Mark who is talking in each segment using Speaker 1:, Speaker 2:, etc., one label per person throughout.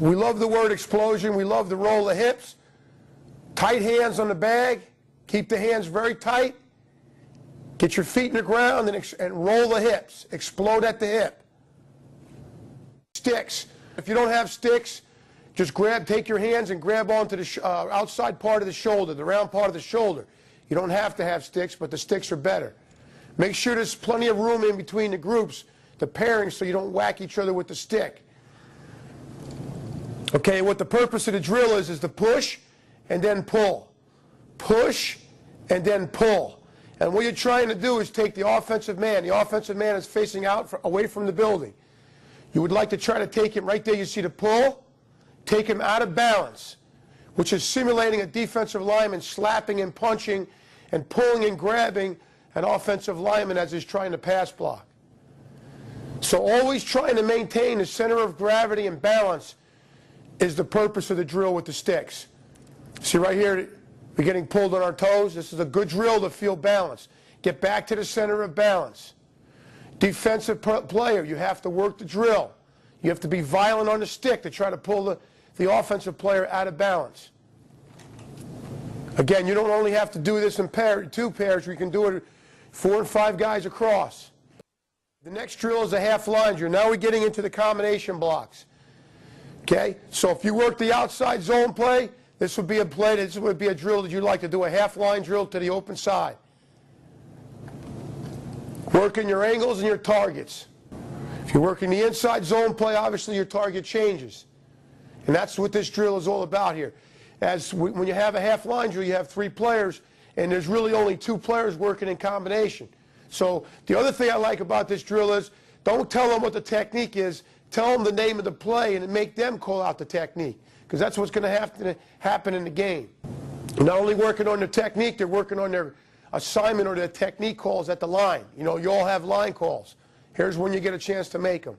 Speaker 1: We love the word explosion. We love the roll of hips. Tight hands on the bag. Keep the hands very tight. Get your feet in the ground and roll the hips. Explode at the hip. Sticks. If you don't have sticks, just take your hands and grab onto the outside part of the shoulder, the round part of the shoulder. You don't have to have sticks, but the sticks are better. Make sure there's plenty of room in between the groups, the pairings, so you don't whack each other with the stick. Okay, what the purpose of the drill is to push and then pull. Push and then pull. And what you're trying to do is take the offensive man. The offensive man is facing out away from the building. You would like to try to take him right there. You see the pull? Take him out of balance, which is simulating a defensive lineman slapping and punching and pulling and grabbing an offensive lineman as he's trying to pass block. So always trying to maintain the center of gravity and balance is the purpose of the drill with the sticks. See right here, we're getting pulled on our toes. This is a good drill to feel balance. Get back to the center of balance. Defensive player, you have to work the drill. You have to be violent on the stick to try to pull the offensive player out of balance. Again, you don't only have to do this in two pairs. You can do it 4 and 5 guys across. The next drill is a half line drill. Now we're getting into the combination blocks. Okay, so if you work the outside zone play, this would be a play. This would be a drill that you'd like to do, a half line drill to the open side. Working your angles and your targets. If you're working the inside zone play, obviously your target changes. And that's what this drill is all about here. When you have a half line drill, you have 3 players, and there's really only 2 players working in combination. So the other thing I like about this drill is don't tell them what the technique is. Tell them the name of the play and make them call out the technique, because that's what's going to have to happen in the game. They're not only working on their technique, they're working on their assignment or their technique calls at the line. You know, you all have line calls. Here's when you get a chance to make them.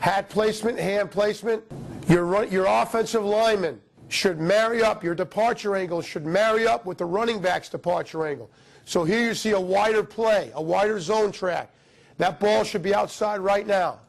Speaker 1: Hat placement, hand placement. Your offensive lineman should marry up. Your departure angle should marry up with the running back's departure angle. So here you see a wider play, a wider zone track. That ball should be outside right now.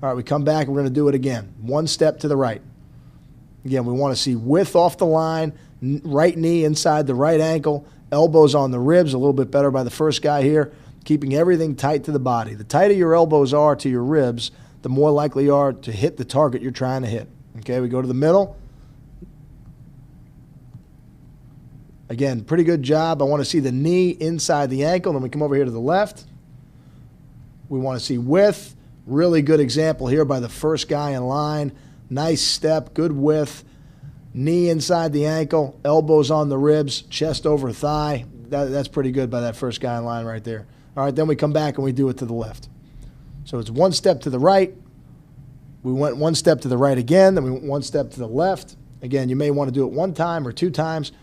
Speaker 2: All right, we come back, we're going to do it again. One step to the right. Again, we want to see width off the line, right knee inside the right ankle, elbows on the ribs, a little bit better by the first guy here, keeping everything tight to the body. The tighter your elbows are to your ribs, the more likely you are to hit the target you're trying to hit. Okay, we go to the middle. Again, pretty good job. I want to see the knee inside the ankle. Then we come over here to the left. We want to see width. Really good example here by the first guy in line. Nice step, good width. Knee inside the ankle, elbows on the ribs, chest over thigh. That's pretty good by that first guy in line right there. All right, then we come back and we do it to the left. So it's one step to the right. We went one step to the right again, then we went one step to the left. Again, you may want to do it one time or two times.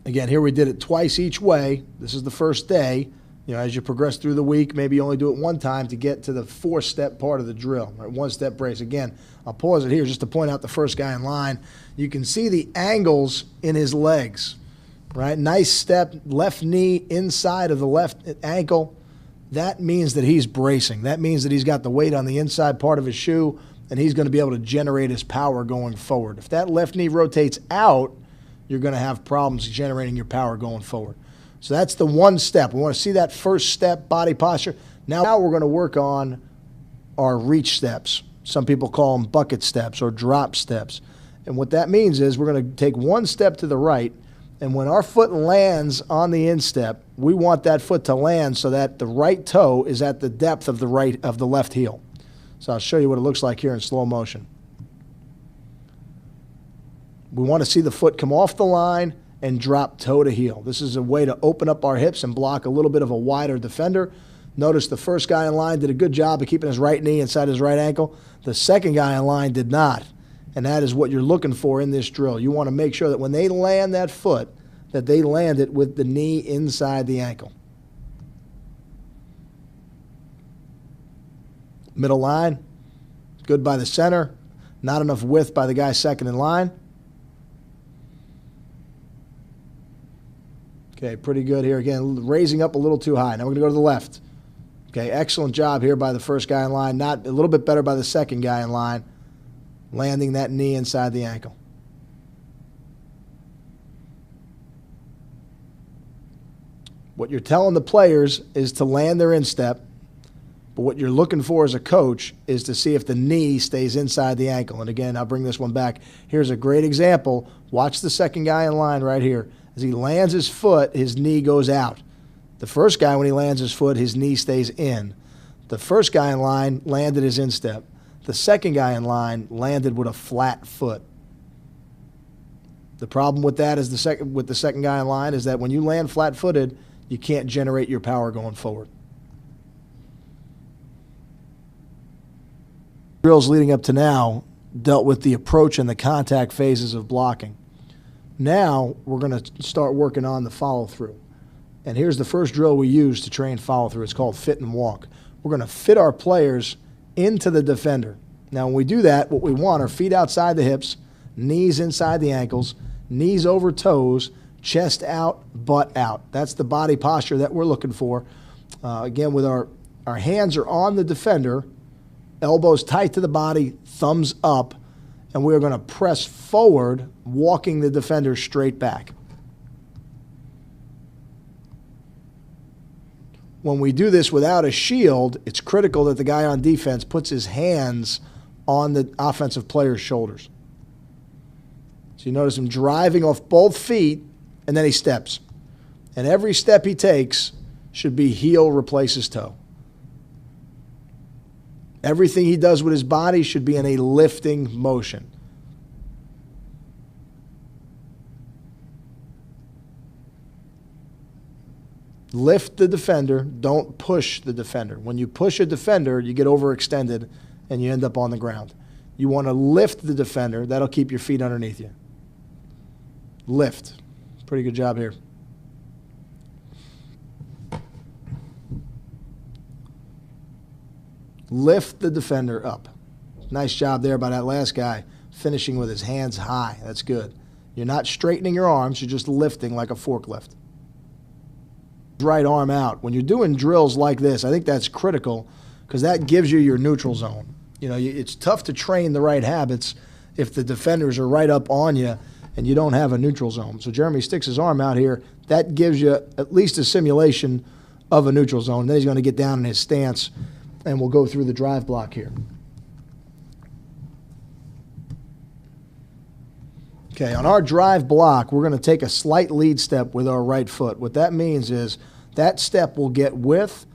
Speaker 2: Again, here we did it twice each way. This is the first day. You know, as you progress through the week, maybe you only do it one time to get to the four-step part of the drill. Right? One-step brace. Again, I'll pause it here just to point out the first guy in line. You can see the angles in his legs. Right? Nice step, left knee inside of the left ankle. That means that he's bracing. That means that he's got the weight on the inside part of his shoe, and he's going to be able to generate his power going forward. If that left knee rotates out, you're going to have problems generating your power going forward. So that's the one step. We want to see that first step, body posture. Now we're going to work on our reach steps. Some people call them bucket steps or drop steps. And what that means is we're going to take one step to the right, and when our foot lands on the instep, we want that foot to land so that the right toe is at the depth of the left heel. So I'll show you what it looks like here in slow motion. We want to see the foot come off the line and drop toe to heel. This is a way to open up our hips and block a little bit of a wider defender. Notice the first guy in line did a good job of keeping his right knee inside his right ankle. The second guy in line did not. And that is what you're looking for in this drill. You want to make sure that when they land that foot, that they land it with the knee inside the ankle. Middle line, good by the center. Not enough width by the guy second in line. Okay, pretty good here. Again, raising up a little too high. Now we're going to go to the left. Okay, excellent job here by the first guy in line. Not a little bit better by the second guy in line. Landing that knee inside the ankle. What you're telling the players is to land their instep, but what you're looking for as a coach is to see if the knee stays inside the ankle. And again, I'll bring this one back. Here's a great example. Watch the second guy in line right here. As he lands his foot, his knee goes out. The first guy, when he lands his foot, his knee stays in. The first guy in line landed his instep. The second guy in line landed with a flat foot. The problem with that is with the second guy in line is that when you land flat-footed, you can't generate your power going forward. Drills leading up to now dealt with the approach and the contact phases of blocking. Now we're going to start working on the follow-through. And here's the first drill we use to train follow-through. It's called fit and walk. We're going to fit our players into the defender. Now when we do that, what we want are feet outside the hips, knees inside the ankles, knees over toes, chest out, butt out. That's the body posture that we're looking for. Again, with our hands are on the defender, elbows tight to the body, thumbs up, and we're going to press forward, walking the defender straight back. When we do this without a shield, it's critical that the guy on defense puts his hands on the offensive player's shoulders. So you notice him driving off both feet, and then he steps. And every step he takes should be heel replaces toe. Everything he does with his body should be in a lifting motion. Lift the defender, don't push the defender. When you push a defender, you get overextended and you end up on the ground. You want to lift the defender. That'll keep your feet underneath you. Lift. Pretty good job here. Lift the defender up. Nice job there by that last guy, finishing with his hands high. That's good. You're not straightening your arms, you're just lifting like a forklift. Right arm out. When you're doing drills like this, I think that's critical because that gives you your neutral zone. You know, it's tough to train the right habits if the defenders are right up on you and you don't have a neutral zone. So Jeremy sticks his arm out here. That gives you at least a simulation of a neutral zone. Then he's going to get down in his stance, and we'll go through the drive block here. Okay, on our drive block, we're going to take a slight lead step with our right foot. What that means is that step will get width,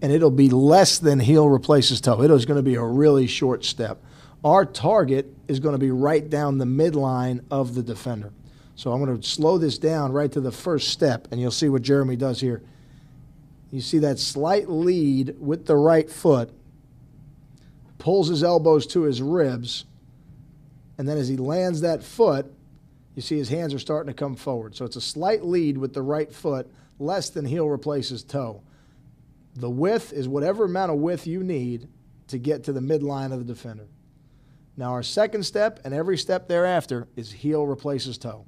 Speaker 2: and it'll be less than heel replaces toe. It is going to be a really short step. Our target is going to be right down the midline of the defender. So I'm going to slow this down right to the first step, and you'll see what Jeremy does here. You see that slight lead with the right foot, pulls his elbows to his ribs, and then as he lands that foot, you see his hands are starting to come forward. So it's a slight lead with the right foot, less than heel replaces toe. The width is whatever amount of width you need to get to the midline of the defender. Now our second step and every step thereafter is heel replaces toe.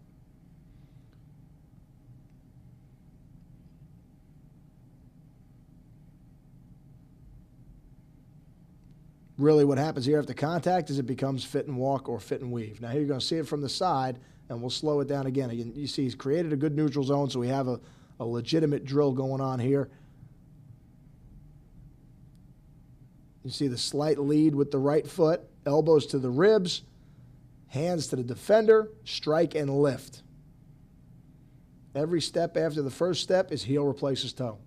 Speaker 2: Really what happens here after contact is it becomes fit and walk or fit and weave. Now here you're going to see it from the side, and we'll slow it down again. Again, you see he's created a good neutral zone, so we have a legitimate drill going on here. You see the slight lead with the right foot, elbows to the ribs, hands to the defender, strike and lift. Every step after the first step is heel replaces toe.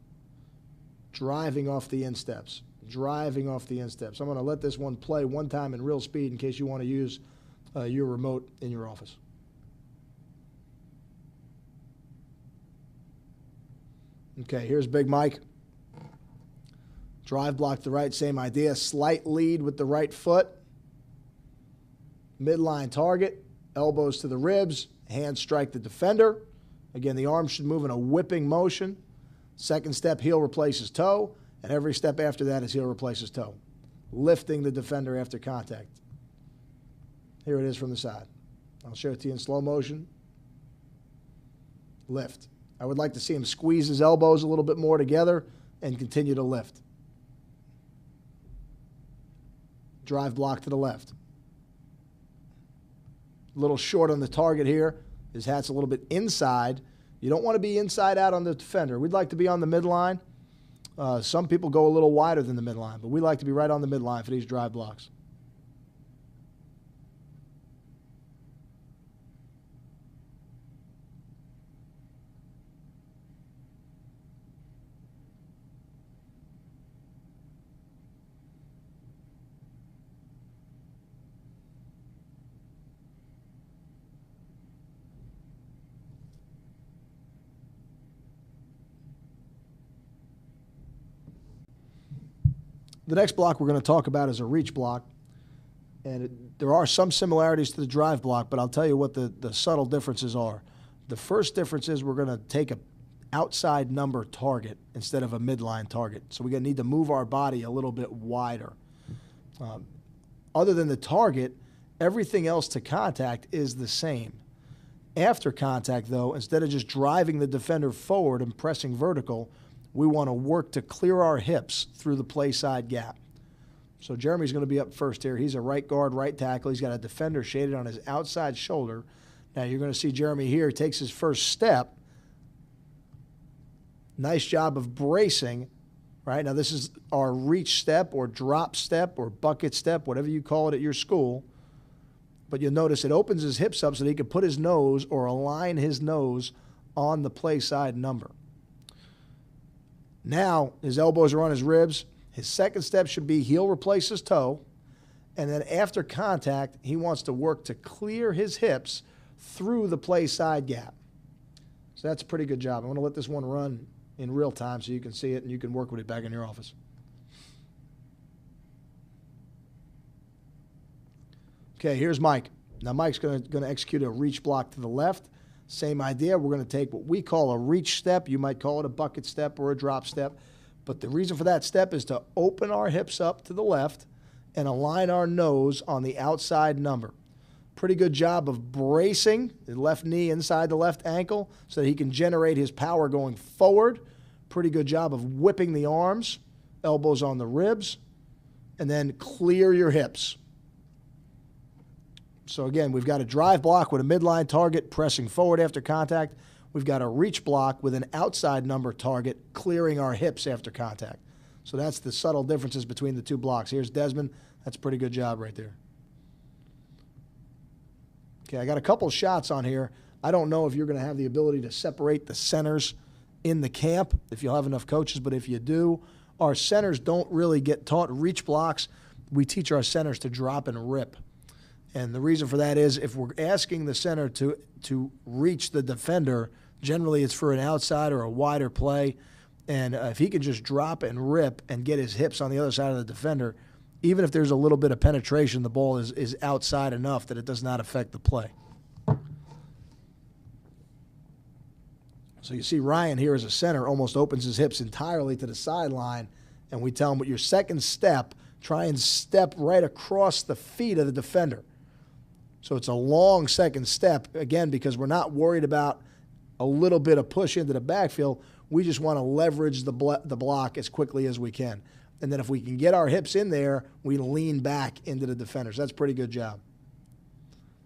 Speaker 2: Driving off the insteps. Driving off the insteps. I'm going to let this one play one time in real speed in case you want to use your remote in your office. Okay, here's Big Mike. Drive block to the right, same idea. Slight lead with the right foot. Midline target. Elbows to the ribs. Hands strike the defender. Again, the arm should move in a whipping motion. Second step, heel replaces toe. And every step after that is heel replaces toe. Lifting the defender after contact. Here it is from the side. I'll show it to you in slow motion. Lift. I would like to see him squeeze his elbows a little bit more together and continue to lift. Drive block to the left. A little short on the target here. His hat's a little bit inside. You don't want to be inside out on the defender. We'd like to be on the midline. Some people go a little wider than the midline, but we like to be right on the midline for these drive blocks. The next block we're going to talk about is a reach block. And there are some similarities to the drive block, but I'll tell you what the subtle differences are. The first difference is we're going to take an outside number target instead of a midline target. So we're going to need to move our body a little bit wider. Other than the target, everything else to contact is the same. After contact, though, instead of just driving the defender forward and pressing vertical, we want to work to clear our hips through the play side gap. So Jeremy's going to be up first here. He's a right guard, right tackle. He's got a defender shaded on his outside shoulder. Now you're going to see Jeremy here takes his first step. Nice job of bracing, right? Now this is our reach step or drop step or bucket step, whatever you call it at your school. But you'll notice it opens his hips up so that he can put his nose or align his nose on the play side number. Now his elbows are on his ribs. His second step should be heel replaces toe. And then after contact, he wants to work to clear his hips through the play side gap. So that's a pretty good job. I'm going to let this one run in real time so you can see it and you can work with it back in your office. Okay, here's Mike. Now Mike's going to execute a reach block to the left. Same idea. We're going to take what we call a reach step. You might call it a bucket step or a drop step. But the reason for that step is to open our hips up to the left and align our nose on the outside number. Pretty good job of bracing the left knee inside the left ankle so that he can generate his power going forward. Pretty good job of whipping the arms, elbows on the ribs. and then clear your hips. So again, we've got a drive block with a midline target pressing forward after contact. We've got a reach block with an outside number target clearing our hips after contact. So that's the subtle differences between the two blocks. Here's Desmond. That's a pretty good job right there. Okay, I got a couple shots on here. I don't know if you're going to have the ability to separate the centers in the camp, if you'll have enough coaches, but if you do, our centers don't really get taught reach blocks. We teach our centers to drop and rip. And the reason for that is if we're asking the center to reach the defender, generally it's for an outside or a wider play. And if he can just drop and rip and get his hips on the other side of the defender, even if there's a little bit of penetration, the ball is outside enough that it does not affect the play. So you see Ryan here as a center almost opens his hips entirely to the sideline, and we tell him with your second step, try and step right across the feet of the defender. So it's a long second step, again, because we're not worried about a little bit of push into the backfield. We just want to leverage the block as quickly as we can. And then if we can get our hips in there, we lean back into the defenders. That's a pretty good job.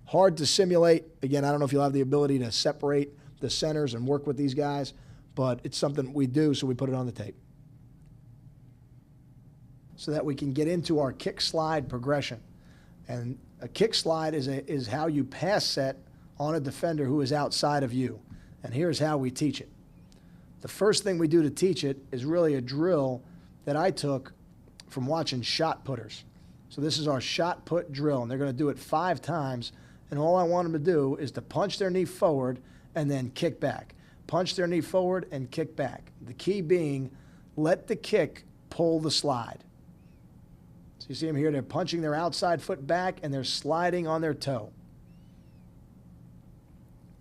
Speaker 2: Hard to simulate. Again, I don't know if you'll have the ability to separate the centers and work with these guys, but it's something we do, so we put it on the tape. So that we can get into our kick slide progression. And a kick slide is how you pass set on a defender who is outside of you. And here's how we teach it. The first thing we do to teach it is really a drill that I took from watching shot putters. So this is our shot put drill, and they're going to do it 5 times. And all I want them to do is to punch their knee forward and then kick back. Punch their knee forward and kick back. The key being, let the kick pull the slide. So you see them here, they're punching their outside foot back and they're sliding on their toe.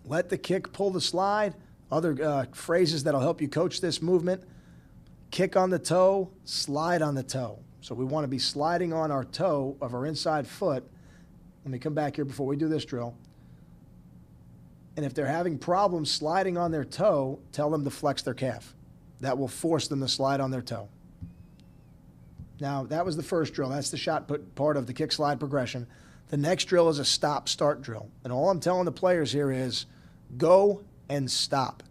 Speaker 2: Let the kick pull the slide. Other phrases that'll help you coach this movement: kick on the toe, slide on the toe. So we want to be sliding on our toe of our inside foot. Let me come back here before we do this drill. And if they're having problems sliding on their toe, tell them to flex their calf. That will force them to slide on their toe. Now, that was the first drill. That's the shot put part of the kick slide progression. The next drill is a stop-start drill. And all I'm telling the players here is go and stop.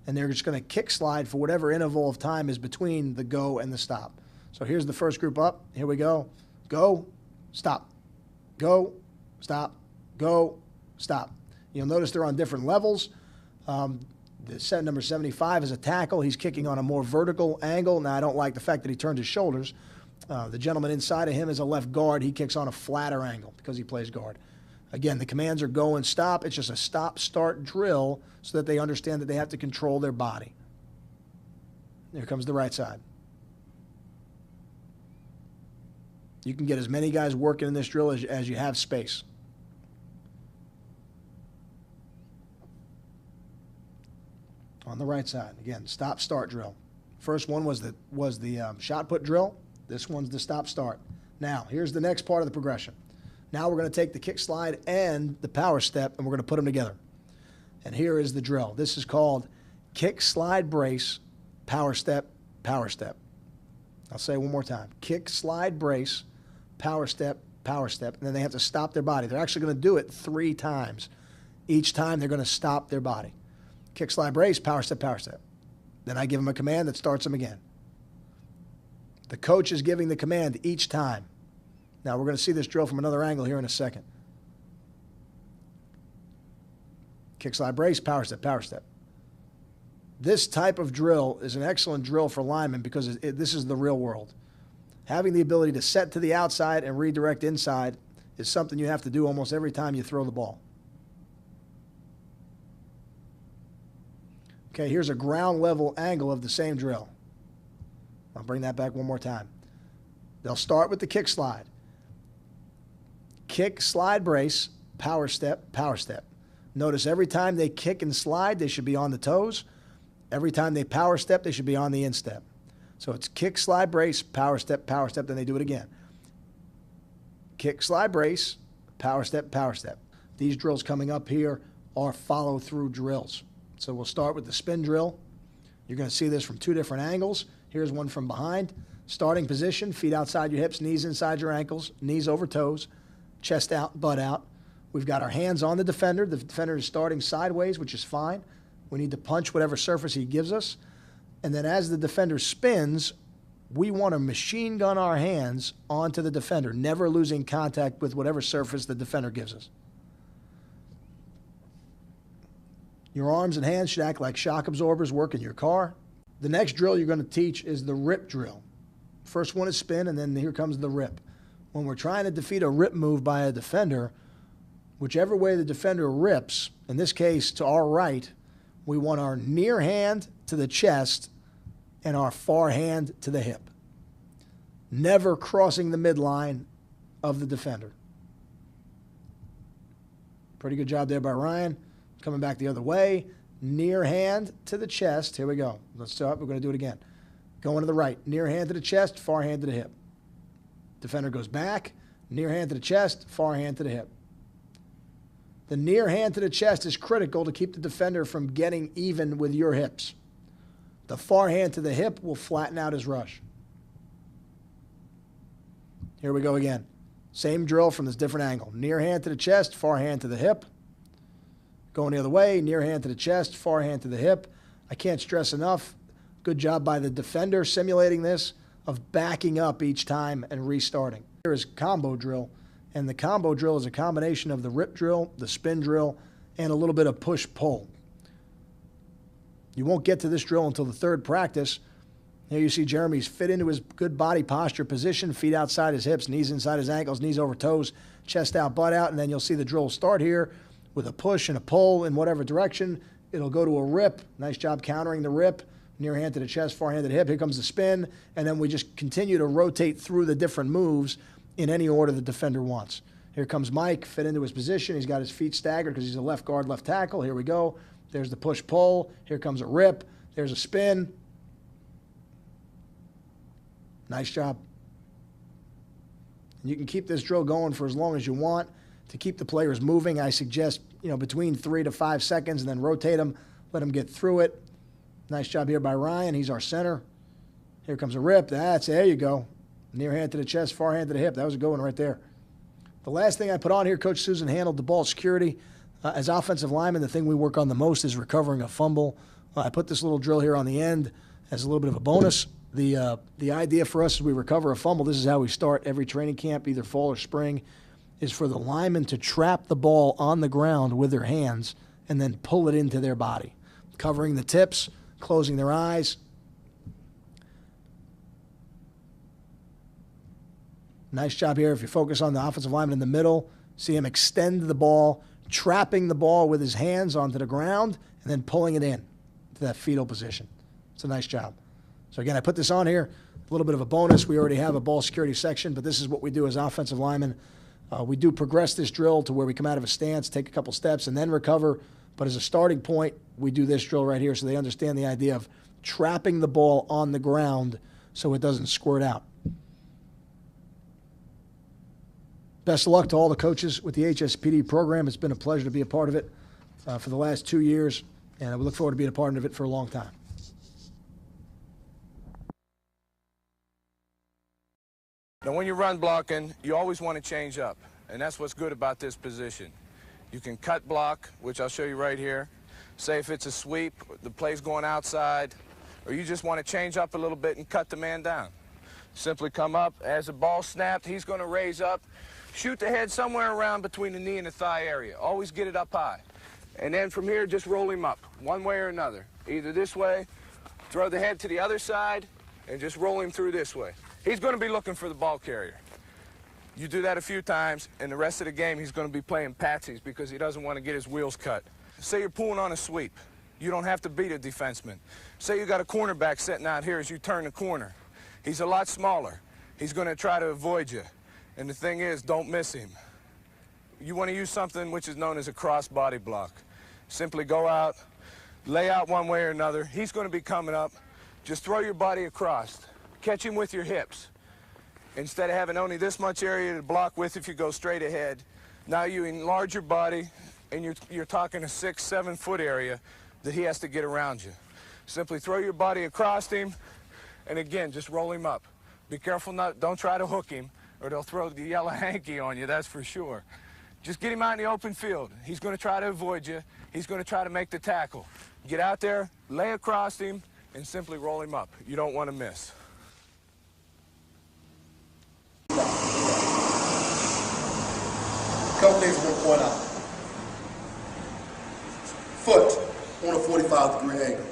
Speaker 2: And they're just going to kick slide for whatever interval of time is between the go and the stop. So here's the first group up. Here we go. Go, stop. Go, stop. Go, stop. You'll notice they're on different levels. The set number 75 is a tackle. He's kicking on a more vertical angle. Now, I don't like the fact that he turned his shoulders. The gentleman inside of him is a left guard. He kicks on a flatter angle because he plays guard. Again, the commands are go and stop. It's just a stop-start drill so that they understand that they have to control their body. Here comes the right side. You can get as many guys working in this drill as you have space. On the right side, again, stop-start drill. First one was the shot put drill. This one's the stop-start. Now, here's the next part of the progression. Now we're going to take the kick slide and the power step, and we're going to put them together. And here is the drill. This is called kick slide brace, power step, power step. I'll say it one more time. Kick slide brace, power step, power step. And then they have to stop their body. They're actually going to do it 3 times. Each time they're going to stop their body. Kick slide brace, power step, power step. Then I give them a command that starts them again. The coach is giving the command each time. Now we're going to see this drill from another angle here in a second. Kick slide brace, power step, power step. This type of drill is an excellent drill for linemen because this is the real world. Having the ability to set to the outside and redirect inside is something you have to do almost every time you throw the ball. Okay, here's a ground level angle of the same drill. I'll bring that back one more time. They'll start with the kick slide. Kick, slide, brace, power step, power step. Notice every time they kick and slide, they should be on the toes. Every time they power step, they should be on the instep. So it's kick, slide, brace, power step, then they do it again. Kick, slide, brace, power step, power step. These drills coming up here are follow-through drills. So we'll start with the spin drill. You're going to see this from 2 different angles. Here's one from behind. Starting position, feet outside your hips, knees inside your ankles, knees over toes, chest out, butt out. We've got our hands on the defender. The defender is starting sideways, which is fine. We need to punch whatever surface he gives us. And then as the defender spins, we want to machine gun our hands onto the defender, never losing contact with whatever surface the defender gives us. Your arms and hands should act like shock absorbers work in your car. The next drill you're going to teach is the rip drill. First one is spin, and then here comes the rip. When we're trying to defeat a rip move by a defender, whichever way the defender rips, in this case to our right, we want our near hand to the chest and our far hand to the hip, never crossing the midline of the defender. Pretty good job there by Ryan. Coming back the other way, near hand to the chest. Here we go. Let's start. We're going to do it again. Going to the right, near hand to the chest, far hand to the hip. Defender goes back, near hand to the chest, far hand to the hip. The near hand to the chest is critical to keep the defender from getting even with your hips. The far hand to the hip will flatten out his rush. Here we go again. Same drill from this different angle. Near hand to the chest, far hand to the hip. Going the other way, near hand to the chest, far hand to the hip. I can't stress enough, good job by the defender simulating this, of backing up each time and restarting. Here is combo drill, and the combo drill is a combination of the rip drill, the spin drill, and a little bit of push-pull. You won't get to this drill until the third practice. Here you see Jeremy's fit into his good body posture position, feet outside his hips, knees inside his ankles, knees over toes, chest out, butt out, and then you'll see the drill start here with a push and a pull in whatever direction. It'll go to a rip. Nice job countering the rip. Near hand to the chest, far hand to the hip. Here comes the spin, and then we just continue to rotate through the different moves in any order the defender wants. Here comes Mike, fit into his position. He's got his feet staggered because he's a left guard, left tackle. Here we go. There's the push-pull. Here comes a rip. There's a spin. Nice job. And you can keep this drill going for as long as you want. To keep the players moving, I suggest, between 3 to 5 seconds, and then rotate them, let them get through it. Nice job here by Ryan. He's our center. Here comes a rip. There you go. Near hand to the chest, far hand to the hip. That was a good one right there. The last thing I put on here, Coach Susan handled the ball security. As offensive linemen, the thing we work on the most is recovering a fumble. I put this little drill here on the end as a little bit of a bonus. The idea for us as we recover a fumble, this is how we start every training camp, either fall or spring, is for the linemen to trap the ball on the ground with their hands and then pull it into their body, covering the tips, closing their eyes. Nice job here. If you focus on the offensive lineman in the middle, see him extend the ball, trapping the ball with his hands onto the ground, and then pulling it in to that fetal position. It's a nice job. So again, I put this on here, a little bit of a bonus. We already have a ball security section, but this is what we do as offensive linemen. We do progress this drill to where we come out of a stance, take a couple steps, and then recover. But as a starting point, we do this drill right here so they understand the idea of trapping the ball on the ground so it doesn't squirt out. Best of luck to all the coaches with the HSPD program. It's been a pleasure to be a part of it for the last 2 years, and I look forward to being a part of it for a long time.
Speaker 3: Now, when you're run blocking, you always want to change up, and that's what's good about this position. You can cut block, which I'll show you right here. Say if it's a sweep, the play's going outside, or you just want to change up a little bit and cut the man down. Simply come up. As the ball snapped, he's going to raise up, shoot the head somewhere around between the knee and the thigh area. Always get it up high. And then from here, just roll him up, one way or another. Either this way, throw the head to the other side, and just roll him through this way. He's going to be looking for the ball carrier. You do that a few times, and the rest of the game he's going to be playing patsies because he doesn't want to get his wheels cut. Say you're pulling on a sweep. You don't have to beat a defenseman. Say you got a cornerback sitting out here as you turn the corner. He's a lot smaller. He's going to try to avoid you. And the thing is, don't miss him. You want to use something which is known as a cross-body block. Simply go out, lay out one way or another. He's going to be coming up. Just throw your body across. Catch him with your hips. Instead of having only this much area to block with if you go straight ahead, now you enlarge your body, and you're talking a 6-7 foot area that he has to get around you. Simply throw your body across him, and again, just roll him up. Be careful, don't try to hook him, or they'll throw the yellow hanky on you, that's for sure. Just get him out in the open field. He's going to try to avoid you. He's going to try to make the tackle. Get out there, lay across him, and simply roll him up. You don't want to miss.
Speaker 4: A couple things I'm going to point out. Foot on a 45-degree angle.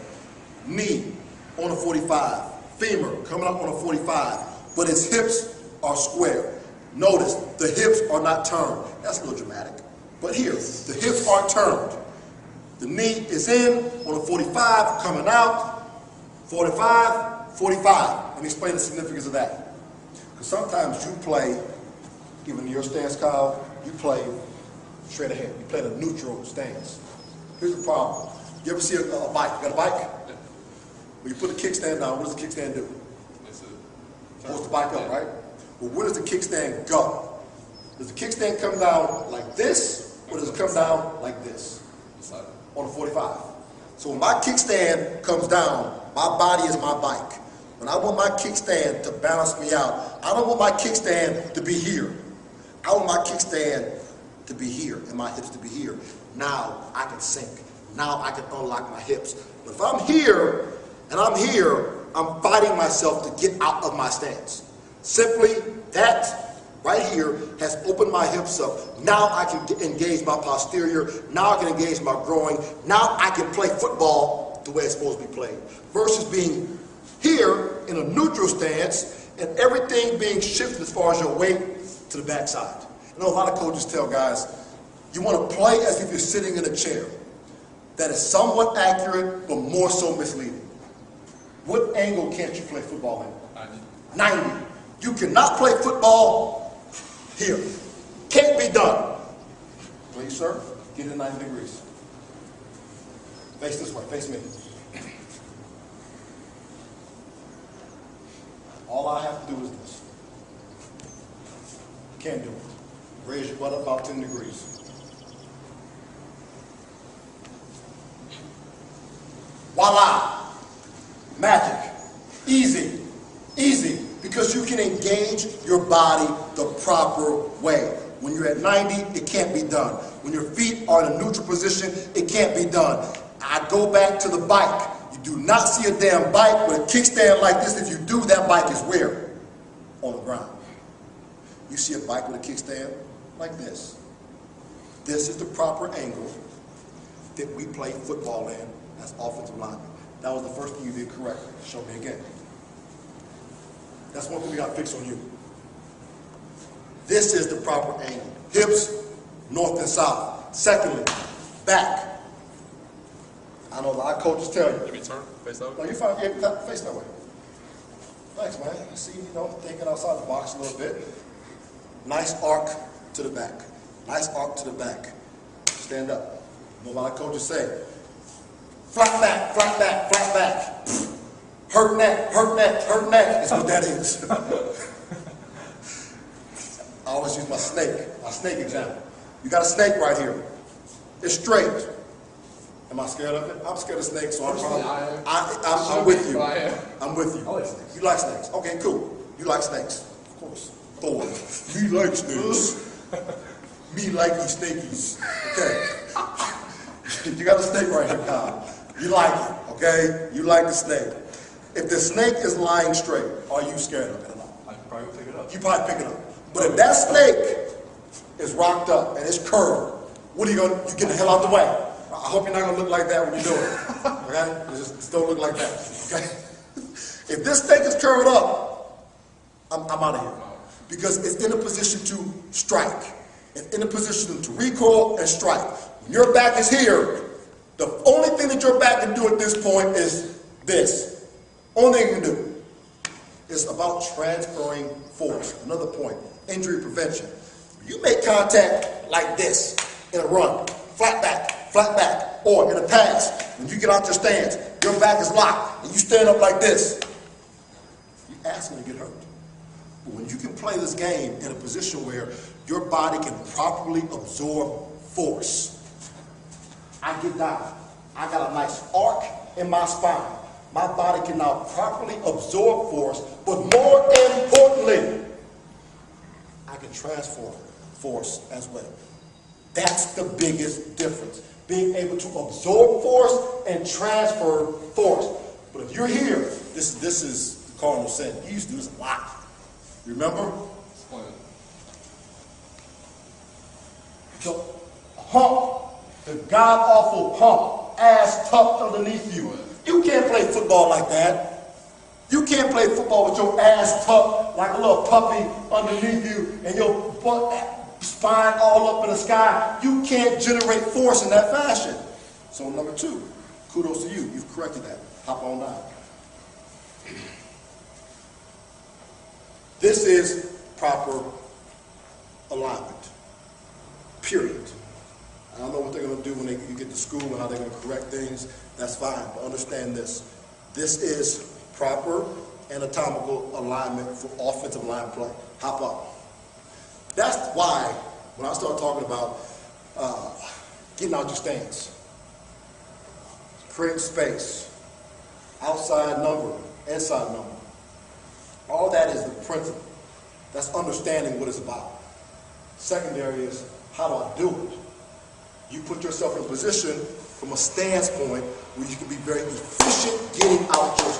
Speaker 4: Knee on a 45. Femur coming up on a 45. But his hips are square. Notice, the hips are not turned. That's a little dramatic. But here, the hips aren't turned. The knee is in on a 45, coming out, 45, 45. Let me explain the significance of that. Because sometimes you play, even in your stance, Kyle, you play straight ahead. You play the neutral stance. Here's the problem. You ever see a bike? You got a bike? When you put the kickstand down, what does the kickstand do? Pulls the bike up, right? Well, where does the kickstand go? Does the kickstand come down like this, or does it come down like this? On a 45. So when my kickstand comes down, my body is my bike. When I want my kickstand to balance me out, I don't want my kickstand to be here. I want my kickstand to be here and my hips to be here. Now I can sink. Now I can unlock my hips. But if I'm here and I'm here, I'm fighting myself to get out of my stance. Simply that right here has opened my hips up. Now I can engage my posterior. Now I can engage my groin. Now I can play football the way it's supposed to be played. Versus being here in a neutral stance and everything being shifted as far as your weight to the backside. I know a lot of coaches tell guys, you want to play as if you're sitting in a chair. That is somewhat accurate, but more so misleading. What angle can't you play football in? 90. You cannot play football here. Can't be done. Please, sir, get in 90 degrees. Face this way, face me. All I have to do is this. Can't do it. Raise your butt up about 10 degrees. Voila! Magic. Easy. Easy. Because you can engage your body the proper way. When you're at 90, it can't be done. When your feet are in a neutral position, it can't be done. I go back to the bike. You do not see a damn bike with a kickstand like this. If you do, that bike is where? On the ground. You see a bike with a kickstand like this. This is the proper angle that we play football in as offensive linemen. That was the first thing you did correctly. Show me again. That's one thing we got to fix on you. This is the proper angle. Hips, north and south. Secondly, back. I know a lot of coaches tell you.
Speaker 5: Let me turn, face that way.
Speaker 4: No, you're fine. Yeah, face that way. Thanks, man. I see you, thinking outside the box a little bit. Nice arc to the back. Nice arc to the back. Stand up. I know a lot of coaches say, flat back, flat back, flat back. Hurt neck, hurt neck, hurt neck. That's what that is. I always use my snake example. You got a snake right here. It's straight. Am I scared of it? I'm scared of snakes, so I'm with you. I'm with you.
Speaker 5: I like snakes.
Speaker 4: You like snakes. Okay, cool. You like snakes. Of course. Thor. Me like snakes. Me likey snakies. Okay. You got a snake right here, Kyle. You like it, okay? You like the snake. If the snake is lying straight, are you scared of it at all?
Speaker 5: I can probably pick it up.
Speaker 4: You probably pick it up. But if that snake is rocked up and it's curved, what are you gonna? You get the hell out the way. I hope you're not gonna look like that when you do it. Okay? Just don't look like that. Okay? If this snake is curved up, I'm out of here. Because it's in a position to strike. It's in a position to recoil and strike. When your back is here, the only thing that your back can do at this point is this. Only thing you can do. It's about transferring force. Another point, injury prevention. You make contact like this in a run, flat back, or in a pass. When you get out your stance, your back is locked, and you stand up like this. You're asking to get hurt. But when you can play this game in a position where your body can properly absorb force, I get down. I got a nice arc in my spine. my body can now properly absorb force, but more importantly, I can transform force as well. That's the biggest difference. Being able to absorb force and transfer force. But if you're here, this is the cardinal sin. He used to do this a lot. Remember? So, hump, the god-awful hump, ass tucked underneath you. You can't play football like that. You can't play football with your ass tucked like a little puppy underneath you and your spine all up in the sky. You can't generate force in that fashion. So number 2, kudos to you. You've corrected that. Hop on down. This is proper alignment. Period. I don't know what they're going to do when you get to school and how they're going to correct things. That's fine, but understand this. This is proper anatomical alignment for offensive line play. Hop up. That's why when I start talking about getting out your stance, creating space, outside number, inside number, all that is the principle. That's understanding what it's about. Secondary is, how do I do it? You put yourself in a position from a stance point where you can be very efficient getting out your